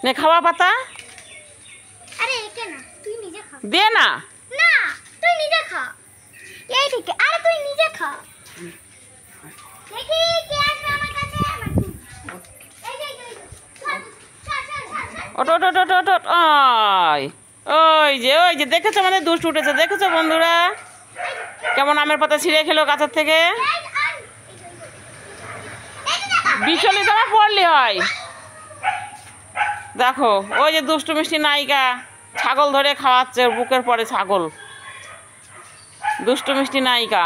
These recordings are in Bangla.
নে খাওয়া পাতা। আরে একে না, তুই নিজে খা। দে না। না, তুই নিজে খা। এই থেকে, আরে তুই নিজে খা। দেখি কে আসবে আমার কাছে। এই যে ওট ওট ওট ওট ওট। ওই যে দেখেছো আমাদের দুষ্ট উঠেছে, দেখেছো বন্ধুরা কেমন আমের পাতা ছিঁড়ে খেলো গাছের থেকে। বিচলি তোমার পড়লি হয়। দেখো ওই যে দুষ্টু মিষ্টি নায়িকা ছাগল ধরে খাওয়াচ্ছে, ওর বুকের পরে ছাগল। দুষ্টু মিষ্টি নায়িকা।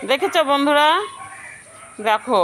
দেখেছো বন্ধুরা, দেখো